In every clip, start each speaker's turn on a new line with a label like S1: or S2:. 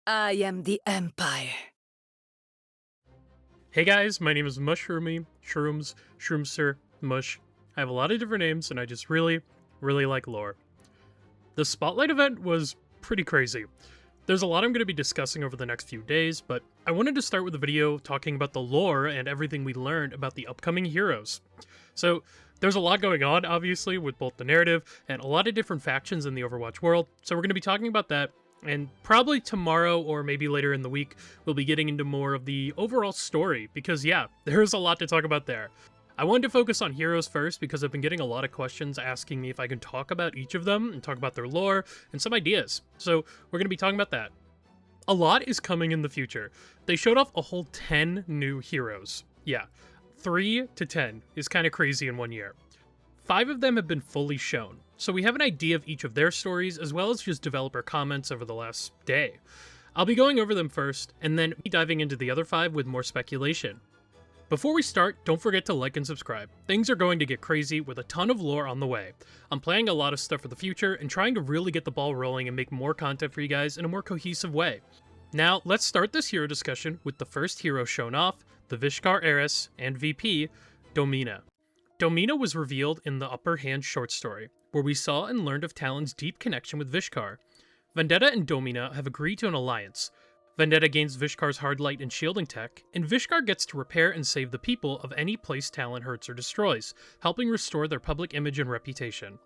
S1: I am the Empire.
S2: Hey guys, my name is Mushroomy, Shrooms, Shroomster, Mush. I have a lot of different names and I just really like lore. The Spotlight event was pretty crazy. There's a lot I'm going to be discussing over the next few days, but I wanted to start with a video talking about the lore and everything we learned about the upcoming heroes. So, there's a lot going on, obviously, with both the narrative and a lot of different factions in the Overwatch world, so we're going to be talking about that, and probably tomorrow or maybe later in the week, we'll be getting into more of the overall story, because yeah, there's a lot to talk about there. I wanted to focus on heroes first because I've been getting a lot of questions asking me if I can talk about each of them and talk about their lore and some ideas, so we're going to be talking about that. A lot is coming in the future. They showed off a whole 10 new heroes. Yeah, 3 to 10 is kind of crazy in 1 year. 5 of them have been fully shown, so we have an idea of each of their stories as well as just developer comments over the last day. I'll be going over them first, and then diving into the other 5 with more speculation. Before we start, don't forget to like and subscribe. Things are going to get crazy with a ton of lore on the way. I'm planning a lot of stuff for the future and trying to really get the ball rolling and make more content for you guys in a more cohesive way. Now, let's start this hero discussion with the first hero shown off, the Vishkar heiress and VP, Domina. Domina was revealed in the Upper Hand short story, where we saw and learned of Talon's deep connection with Vishkar. Vendetta and Domina have agreed to an alliance. Vendetta gains Vishkar's hard light and shielding tech, and Vishkar gets to repair and save the people of any place Talon hurts or destroys, helping restore their public image and reputation.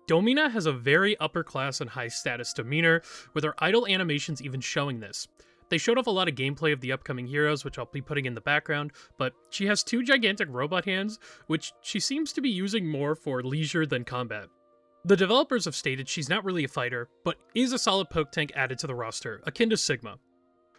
S2: Domina has a very upper class and high status demeanor, with her idle animations even showing this. They showed off a lot of gameplay of the upcoming heroes, which I'll be putting in the background, but she has 2 gigantic robot hands, which she seems to be using more for leisure than combat. The developers have stated she's not really a fighter, but is a solid poke tank added to the roster, akin to Sigma.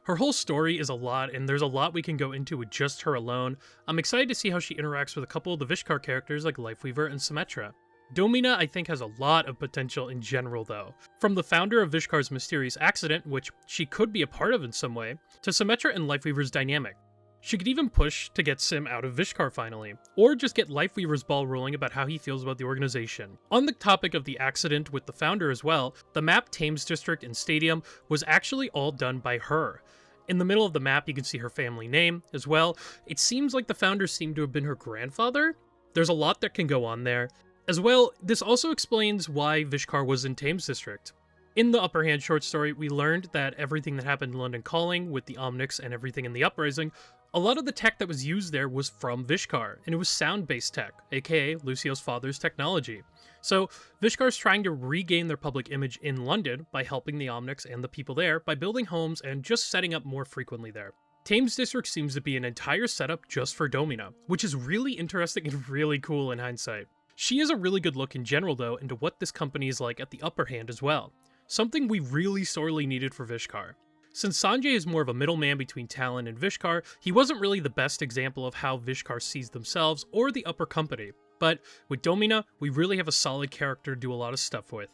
S2: Her whole story is a lot, and there's a lot we can go into with just her alone. I'm excited to see how she interacts with a couple of the Vishkar characters like Lifeweaver and Symmetra. Domina, I think, has a lot of potential in general, though. From the founder of Vishkar's mysterious accident, which she could be a part of in some way, to Symmetra and Lifeweaver's dynamic. She could even push to get Sim out of Vishkar finally, or just get Lifeweaver's ball rolling about how he feels about the organization. On the topic of the accident with the founder as well, the map Thames District and Stadium was actually all done by her. In the middle of the map, you can see her family name as well. It seems like the founder seemed to have been her grandfather. There's a lot that can go on there. As well, this also explains why Vishkar was in Thames District. In the Upper Hand short story, we learned that everything that happened in London Calling with the Omnics and everything in the Uprising, a lot of the tech that was used there was from Vishkar, and it was sound-based tech, aka Lucio's father's technology. So, Vishkar's trying to regain their public image in London by helping the Omnics and the people there by building homes and just setting up more frequently there. Thames District seems to be an entire setup just for Domina, which is really interesting and really cool in hindsight. She has a really good look in general though into what this company is like at the Upper Hand as well, something we really sorely needed for Vishkar. Since Sanjay is more of a middleman between Talon and Vishkar, he wasn't really the best example of how Vishkar sees themselves or the upper company, but with Domina, we really have a solid character to do a lot of stuff with.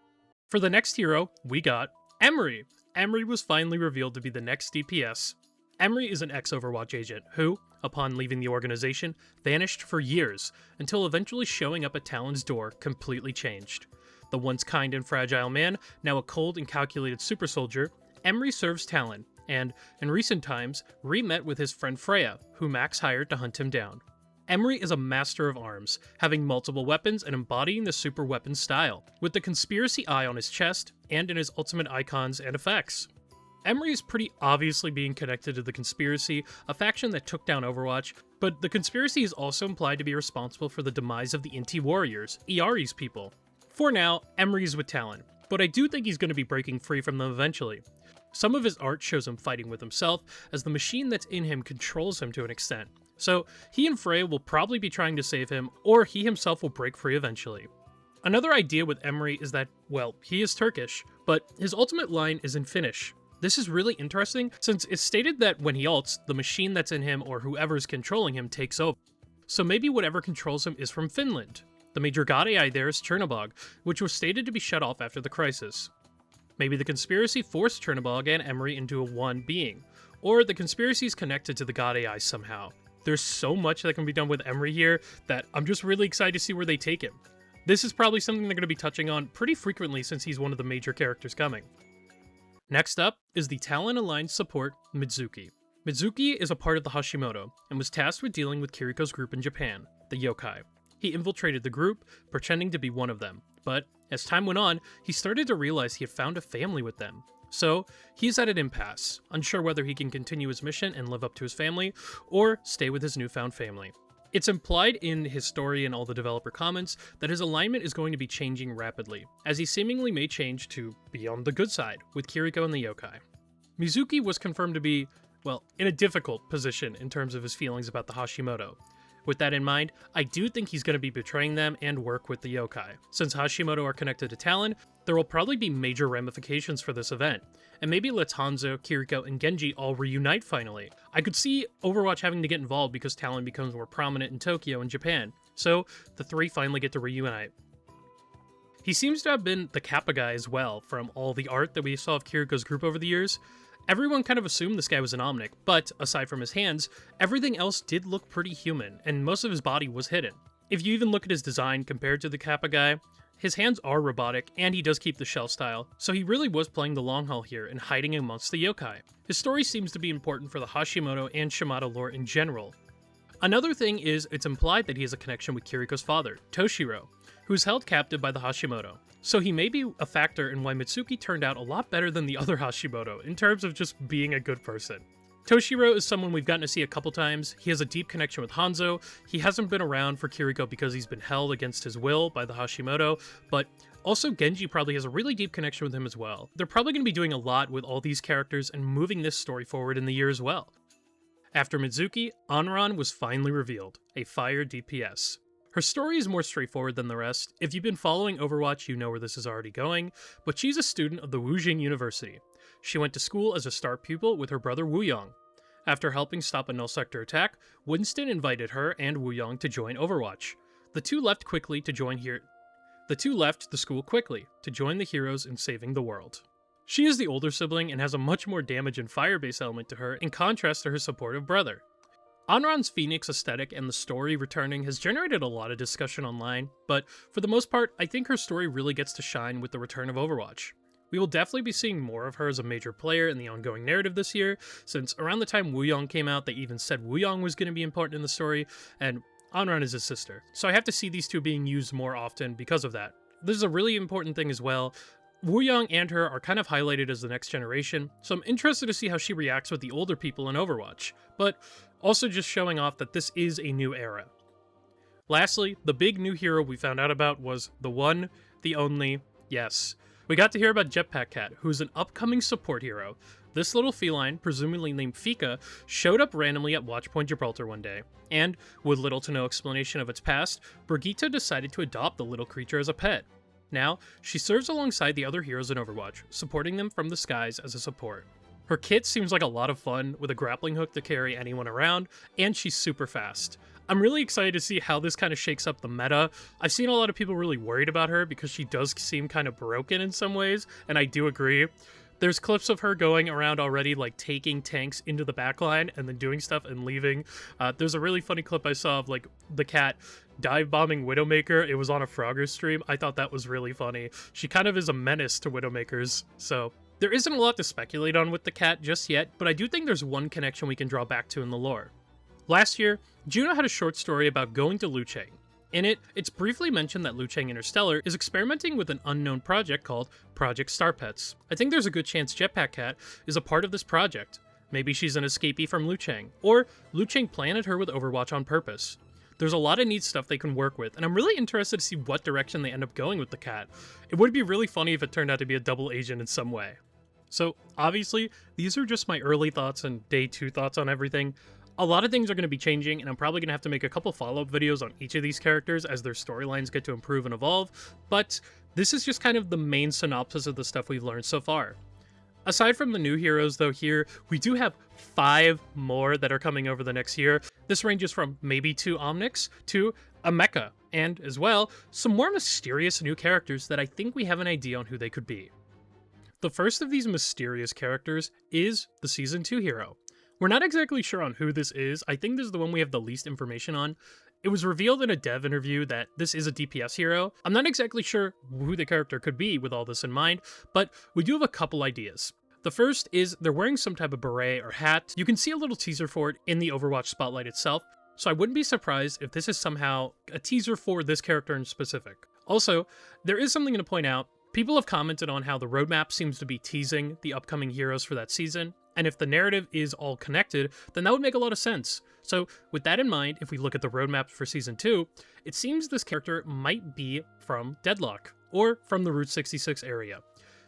S2: For the next hero, we got Emre. Emre was finally revealed to be the next DPS. Emre is an ex-Overwatch agent who, upon leaving the organization, vanished for years, until eventually showing up at Talon's door completely changed. The once kind and fragile man, now a cold and calculated super soldier, Emre serves Talon, and, in recent times, re-met with his friend Freya, who Max hired to hunt him down. Emre is a master of arms, having multiple weapons and embodying the super weapon style, with the conspiracy eye on his chest and in his ultimate icons and effects. Emre is pretty obviously being connected to the Conspiracy, a faction that took down Overwatch, but the Conspiracy is also implied to be responsible for the demise of the Inti Warriors, Iari's people. For now, Emre is with Talon, but I do think he's going to be breaking free from them eventually. Some of his art shows him fighting with himself, as the machine that's in him controls him to an extent. So, he and Freya will probably be trying to save him, or he himself will break free eventually. Another idea with Emre is that, well, he is Turkish, but his ultimate line is in Finnish. This is really interesting, since it's stated that when he ults, the machine that's in him or whoever's controlling him takes over. So maybe whatever controls him is from Finland. The major god AI there is Chernobog, which was stated to be shut off after the crisis. Maybe the Conspiracy forced Chernobog and Emre into a one being, or the Conspiracy is connected to the god AI somehow. There's so much that can be done with Emre here that I'm just really excited to see where they take him. This is probably something they're going to be touching on pretty frequently since he's one of the major characters coming. Next up is the talent-aligned support, Mizuki. Mizuki is a part of the Hashimoto, and was tasked with dealing with Kiriko's group in Japan, the yokai. He infiltrated the group, pretending to be one of them, but as time went on, he started to realize he had found a family with them. So, he's at an impasse, unsure whether he can continue his mission and live up to his family, or stay with his newfound family. It's implied in his story and all the developer comments that his alignment is going to be changing rapidly, as he seemingly may change to be on the good side, with Kiriko and the yokai. Mizuki was confirmed to be, well, in a difficult position in terms of his feelings about the Hashimoto. With that in mind, I do think he's going to be betraying them and work with the yokai. Since Hashimoto are connected to Talon, there will probably be major ramifications for this event, and maybe let's Hanzo, Kiriko, and Genji all reunite finally. I could see Overwatch having to get involved because Talon becomes more prominent in Tokyo and Japan, so the three finally get to reunite. He seems to have been the Kappa guy as well, from all the art that we saw of Kiriko's group over the years. Everyone kind of assumed this guy was an Omnic, but aside from his hands, everything else did look pretty human, and most of his body was hidden. If you even look at his design compared to the Kappa guy, his hands are robotic, and he does keep the shell style, so he really was playing the long haul here and hiding amongst the yokai. His story seems to be important for the Hashimoto and Shimada lore in general. Another thing is, it's implied that he has a connection with Kiriko's father, Toshiro, who's held captive by the Hashimoto. So he may be a factor in why Mitsuki turned out a lot better than the other Hashimoto, in terms of just being a good person. Toshiro is someone we've gotten to see a couple times. He has a deep connection with Hanzo. He hasn't been around for Kiriko because he's been held against his will by the Hashimoto, but also Genji probably has a really deep connection with him as well. They're probably going to be doing a lot with all these characters and moving this story forward in the year as well. After Mizuki, Anran was finally revealed, a fire DPS. Her story is more straightforward than the rest. If you've been following Overwatch, you know where this is already going, but she's a student of the Wujing University. She went to school as a star pupil with her brother Wuyong. After helping stop a null sector attack, Winston invited her and Wuyong to join Overwatch. The two left the school quickly to join the heroes in saving the world. She is the older sibling and has a much more damage and fire-based element to her in contrast to her supportive brother. Anran's Phoenix aesthetic and the story returning has generated a lot of discussion online, but for the most part, I think her story really gets to shine with the return of Overwatch. We will definitely be seeing more of her as a major player in the ongoing narrative this year, since around the time Wuyong came out, they even said Wuyong was going to be important in the story, and Anran is his sister. So I have to see these two being used more often because of that. This is a really important thing as well. Wuyong and her are kind of highlighted as the next generation, so I'm interested to see how she reacts with the older people in Overwatch, but also just showing off that this is a new era. Lastly, the big new hero we found out about was the one, the only, yes. We got to hear about Jetpack Cat, who's an upcoming support hero. This little feline, presumably named Fika, showed up randomly at Watchpoint Gibraltar one day, and, with little to no explanation of its past, Brigitte decided to adopt the little creature as a pet. Now, she serves alongside the other heroes in Overwatch, supporting them from the skies as a support. Her kit seems like a lot of fun, with a grappling hook to carry anyone around, and she's super fast. I'm really excited to see how this kind of shakes up the meta. I've seen a lot of people really worried about her because she does seem kind of broken in some ways, and I do agree. There's clips of her going around already, like taking tanks into the backline and then doing stuff and leaving. There's a really funny clip I saw of like the cat dive bombing Widowmaker. It was on a Frogger stream. I thought that was really funny. She kind of is a menace to Widowmakers, so there isn't a lot to speculate on with the cat just yet, but I do think there's one connection we can draw back to in the lore. Last year, Juno had a short story about going to Lucheng. In it, it's briefly mentioned that Lucheng Interstellar is experimenting with an unknown project called Project Star Pets. I think there's a good chance Jetpack Cat is a part of this project. Maybe she's an escapee from Lucheng, or Lucheng planted her with Overwatch on purpose. There's a lot of neat stuff they can work with, and I'm really interested to see what direction they end up going with the cat. It would be really funny if it turned out to be a double agent in some way. So, obviously, these are just my early thoughts and day 2 thoughts on everything. A lot of things are going to be changing, and I'm probably going to have to make a couple follow-up videos on each of these characters as their storylines get to improve and evolve, but this is just kind of the main synopsis of the stuff we've learned so far. Aside from the new heroes, though, here, we do have 5 more that are coming over the next year. This ranges from maybe 2 Omnics to a mecha, and, as well, some more mysterious new characters that I think we have an idea on who they could be. The first of these mysterious characters is the Season 2 hero. We're not exactly sure on who this is. I think this is the one we have the least information on. It was revealed in a dev interview that this is a DPS hero. I'm not exactly sure who the character could be with all this in mind, but we do have a couple ideas. The first is they're wearing some type of beret or hat. You can see a little teaser for it in the Overwatch spotlight itself, so I wouldn't be surprised if this is somehow a teaser for this character in specific. Also, there is something to point out. People have commented on how the roadmap seems to be teasing the upcoming heroes for that season, and if the narrative is all connected, then that would make a lot of sense. So with that in mind, if we look at the roadmap for Season 2, it seems this character might be from Deadlock, or from the Route 66 area.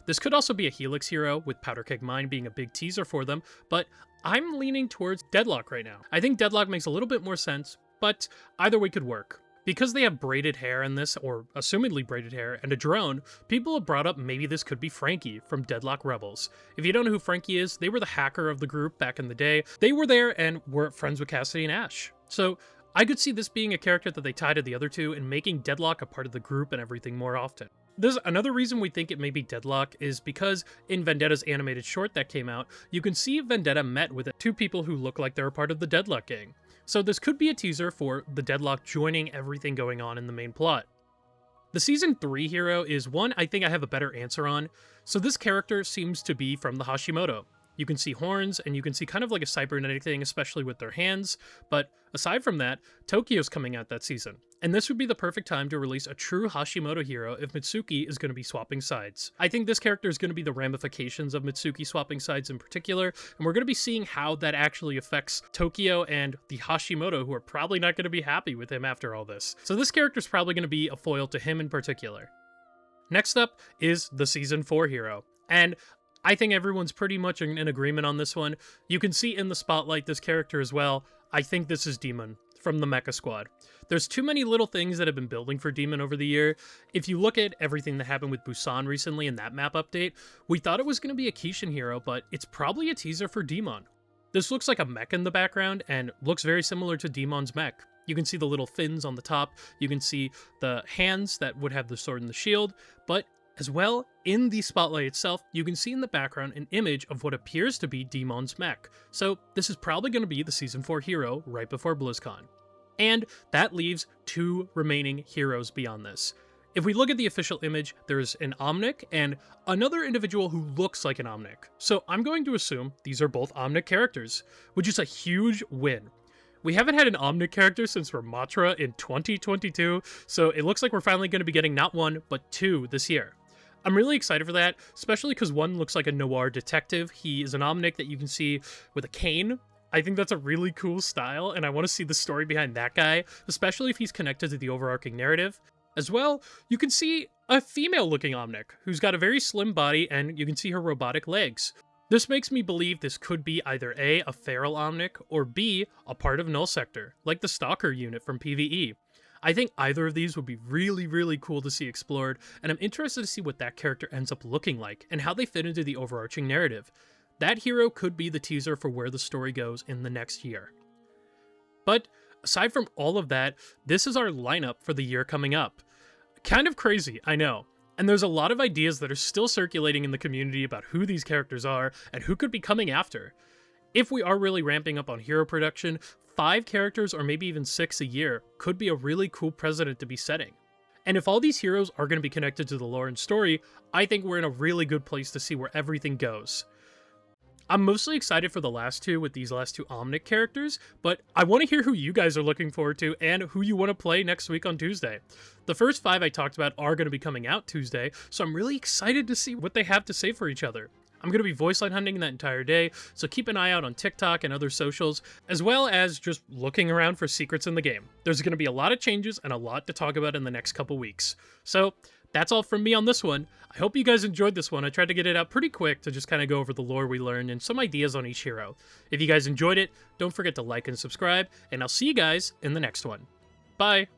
S2: This could also be a Helix hero, with Powder Keg Mine being a big teaser for them, but I'm leaning towards Deadlock right now. I think Deadlock makes a little bit more sense, but either way could work. Because they have braided hair in this, or assumedly braided hair, and a drone, people have brought up maybe this could be Frankie from Deadlock Rebels. If you don't know who Frankie is, they were the hacker of the group back in the day. They were there and were friends with Cassidy and Ash. So I could see this being a character that they tie to the other two and making Deadlock a part of the group and everything more often. There's another reason we think it may be Deadlock is because in Vendetta's animated short that came out, you can see Vendetta met with two people who look like they're a part of the Deadlock gang. So this could be a teaser for the Deadlock joining everything going on in the main plot. The Season 3 hero is one I think I have a better answer on. So this character seems to be from the Hashimoto. You can see horns, and you can see kind of like a cybernetic thing, especially with their hands, but aside from that, Tokyo's coming out that season. And this would be the perfect time to release a true Hashimoto hero if Mizuki is going to be swapping sides. I think this character is going to be the ramifications of Mizuki swapping sides in particular, and we're going to be seeing how that actually affects Tokyo and the Hashimoto, who are probably not going to be happy with him after all this. So this character is probably going to be a foil to him in particular. Next up is the Season 4 hero, and I think everyone's pretty much in agreement on this one. You can see in the spotlight this character as well. I think this is D.mon from the Mecha Squad. There's too many little things that have been building for D.mon over the year. If you look at everything that happened with Busan recently in that map update, we thought it was going to be a Kishin hero, but it's probably a teaser for D.mon. This looks like a mech in the background and looks very similar to D.mon's mech. You can see the little fins on the top, you can see the hands that would have the sword and the shield, but as well, in the spotlight itself, you can see in the background an image of what appears to be D.mon's mech. So this is probably going to be the Season 4 hero right before BlizzCon. And that leaves two remaining heroes beyond this. If we look at the official image, there's an Omnic and another individual who looks like an Omnic. So I'm going to assume these are both Omnic characters, which is a huge win. We haven't had an Omnic character since Ramatra in 2022, so it looks like we're finally going to be getting not one, but two this year. I'm really excited for that, especially because one looks like a noir detective. He is an Omnic that you can see with a cane. I think that's a really cool style, and I want to see the story behind that guy, especially if he's connected to the overarching narrative. As well, you can see a female-looking Omnic, who's got a very slim body, and you can see her robotic legs. This makes me believe this could be either A, a feral Omnic, or B, a part of Null Sector, like the Stalker unit from PvE. I think either of these would be really, really cool to see explored, and I'm interested to see what that character ends up looking like, and how they fit into the overarching narrative. That hero could be the teaser for where the story goes in the next year. But aside from all of that, this is our lineup for the year coming up. Kind of crazy, I know. And there's a lot of ideas that are still circulating in the community about who these characters are, and who could be coming after. If we are really ramping up on hero production, 5 characters or maybe even 6 a year could be a really cool precedent to be setting. And if all these heroes are going to be connected to the lore and story, I think we're in a really good place to see where everything goes. I'm mostly excited for the last two with these last two Omnic characters, but I want to hear who you guys are looking forward to and who you want to play next week on Tuesday. The first 5 I talked about are going to be coming out Tuesday, so I'm really excited to see what they have to say for each other. I'm going to be voice line hunting that entire day, so keep an eye out on TikTok and other socials, as well as just looking around for secrets in the game. There's going to be a lot of changes and a lot to talk about in the next couple weeks. So that's all from me on this one. I hope you guys enjoyed this one. I tried to get it out pretty quick to just kind of go over the lore we learned and some ideas on each hero. If you guys enjoyed it, don't forget to like and subscribe, and I'll see you guys in the next one. Bye!